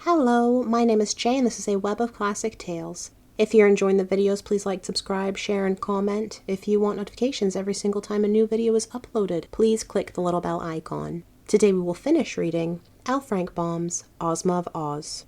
Hello, my name is Jay and this is a web of classic tales. If you're enjoying the videos, please like, subscribe, share, and comment. If you want notifications every single time a new video is uploaded, please click the little bell icon. Today we will finish reading L. Frank Baum's Ozma of Oz.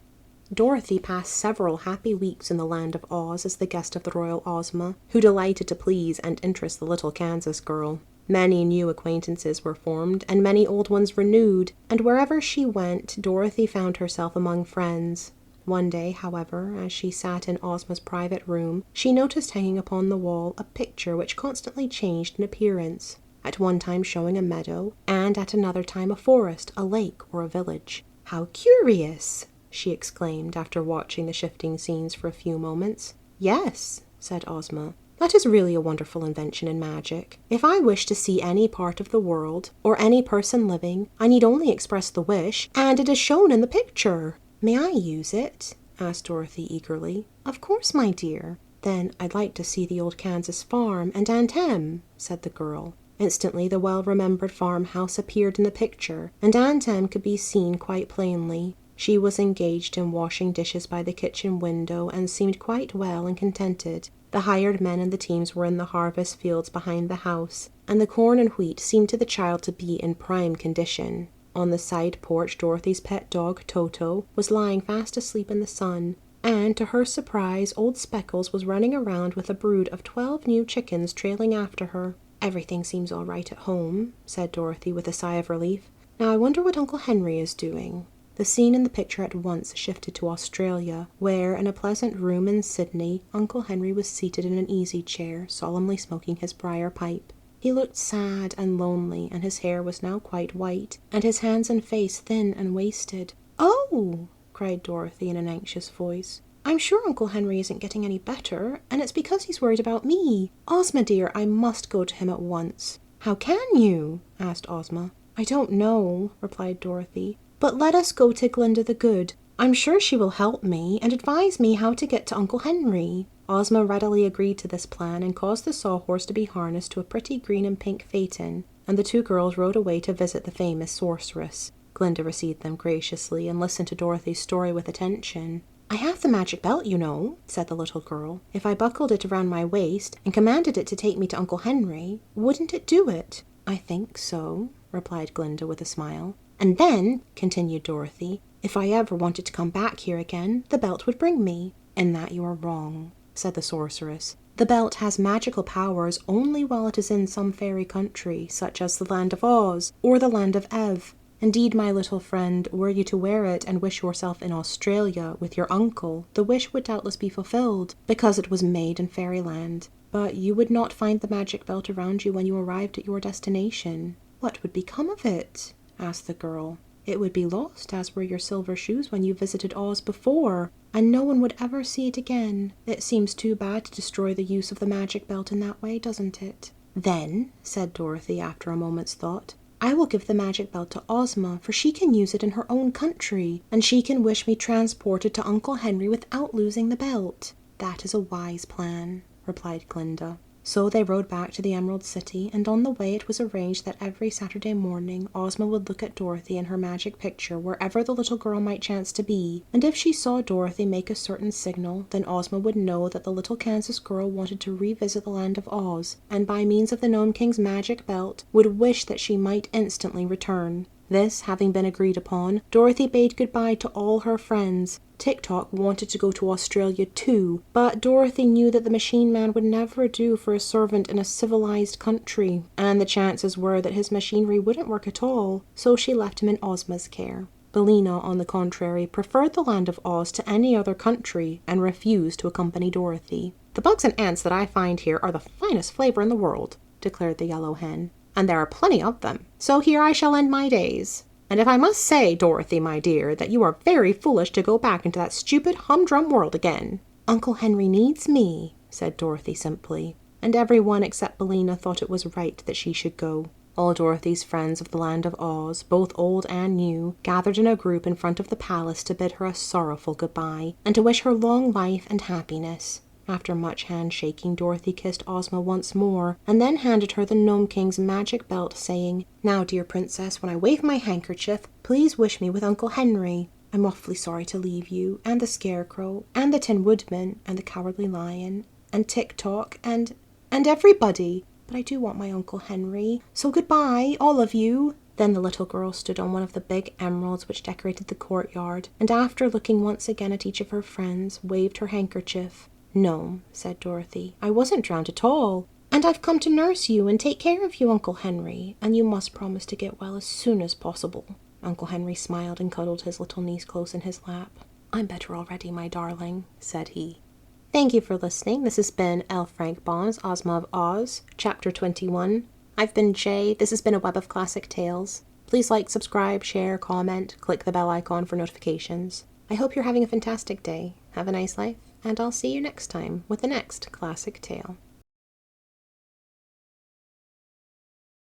Dorothy passed several happy weeks in the land of Oz as the guest of the royal Ozma, who delighted to please and interest the little Kansas girl. Many new acquaintances were formed, and many old ones renewed, and wherever she went, Dorothy found herself among friends. One day, however, as she sat in Ozma's private room, she noticed hanging upon the wall a picture which constantly changed in appearance, at one time showing a meadow, and at another time a forest, a lake, or a village. "How curious!" she exclaimed, after watching the shifting scenes for a few moments. "Yes," said Ozma. "That is really a wonderful invention in magic. If I wish to see any part of the world, or any person living, I need only express the wish, and it is shown in the picture." "May I use it?" asked Dorothy eagerly. "Of course, my dear." "Then I'd like to see the old Kansas farm and Aunt Em," said the girl. Instantly the well-remembered farmhouse appeared in the picture, and Aunt Em could be seen quite plainly. She was engaged in washing dishes by the kitchen window and seemed quite well and contented. The hired men and the teams were in the harvest fields behind the house, and the corn and wheat seemed to the child to be in prime condition. On the side porch, Dorothy's pet dog, Toto, was lying fast asleep in the sun, and to her surprise, old Speckles was running around with a brood of 12 new chickens trailing after her. "Everything seems all right at home," said Dorothy with a sigh of relief. "Now I wonder what Uncle Henry is doing." The scene in the picture at once shifted to Australia, where, in a pleasant room in Sydney, Uncle Henry was seated in an easy chair, solemnly smoking his briar pipe. He looked sad and lonely, and his hair was now quite white, and his hands and face thin and wasted. "Oh!" cried Dorothy in an anxious voice. "I'm sure Uncle Henry isn't getting any better, and it's because he's worried about me. Ozma dear, I must go to him at once." "How can you?" asked Ozma. "I don't know," replied Dorothy. "But let us go to Glinda the Good. I'm sure she will help me and advise me how to get to Uncle Henry." Ozma readily agreed to this plan and caused the sawhorse to be harnessed to a pretty green and pink phaeton, and the two girls rode away to visit the famous sorceress. Glinda received them graciously and listened to Dorothy's story with attention. "I have the magic belt, you know," said the little girl. "If I buckled it around my waist and commanded it to take me to Uncle Henry, wouldn't it do it?" "I think so," replied Glinda with a smile. "And then," continued Dorothy, "if I ever wanted to come back here again, the belt would bring me." "In that you are wrong," said the sorceress. "The belt has magical powers only while it is in some fairy country, such as the land of Oz or the land of Ev. Indeed, my little friend, were you to wear it and wish yourself in Australia with your uncle, the wish would doubtless be fulfilled, because it was made in fairyland. But you would not find the magic belt around you when you arrived at your destination." "What would become of it?" asked the girl. "It would be lost, as were your silver shoes when you visited Oz before, and no one would ever see it again. It seems too bad to destroy the use of the magic belt in that way, doesn't it?" "Then," said Dorothy after a moment's thought, "I will give the magic belt to Ozma, for she can use it in her own country, and she can wish me transported to Uncle Henry without losing the belt." "That is a wise plan," replied Glinda. So they rode back to the Emerald City, and on the way it was arranged that every Saturday morning Ozma would look at Dorothy in her magic picture wherever the little girl might chance to be, and if she saw Dorothy make a certain signal, then Ozma would know that the little Kansas girl wanted to revisit the land of Oz, and by means of the Gnome King's magic belt would wish that she might instantly return. This having been agreed upon, Dorothy bade goodbye to all her friends. Tik-Tok wanted to go to Australia too, but Dorothy knew that the machine man would never do for a servant in a civilized country, and the chances were that his machinery wouldn't work at all, so she left him in Ozma's care. Billina, on the contrary, preferred the land of Oz to any other country, and refused to accompany Dorothy. "The bugs and ants that I find here are the finest flavor in the world," declared the yellow hen, "and there are plenty of them, so here I shall end my days. And if I must say, Dorothy, my dear, that you are very foolish to go back into that stupid humdrum world again." "Uncle Henry needs me," said Dorothy simply, and everyone except Billina thought it was right that she should go. All Dorothy's friends of the land of Oz, both old and new, gathered in a group in front of the palace to bid her a sorrowful goodbye, and to wish her long life and happiness. After much handshaking, Dorothy kissed Ozma once more, and then handed her the Gnome King's magic belt, saying, "Now, dear princess, when I wave my handkerchief, please wish me with Uncle Henry." I'm awfully sorry to leave you, and the Scarecrow, and the Tin Woodman, and the Cowardly Lion, and Tick-Tock, and everybody. But I do want my Uncle Henry. So goodbye, all of you." Then the little girl stood on one of the big emeralds which decorated the courtyard, and after looking once again at each of her friends, waved her handkerchief. "No," said Dorothy, "I wasn't drowned at all. And I've come to nurse you and take care of you, Uncle Henry, and you must promise to get well as soon as possible." Uncle Henry smiled and cuddled his little niece close in his lap. "I'm better already, my darling," said he. Thank you for listening. This has been L. Frank Baum's Ozma of Oz, Chapter 21. I've been Jay. This has been a Web of Classic Tales. Please like, subscribe, share, comment, click the bell icon for notifications. I hope you're having a fantastic day. Have a nice life, and I'll see you next time with the next classic tale.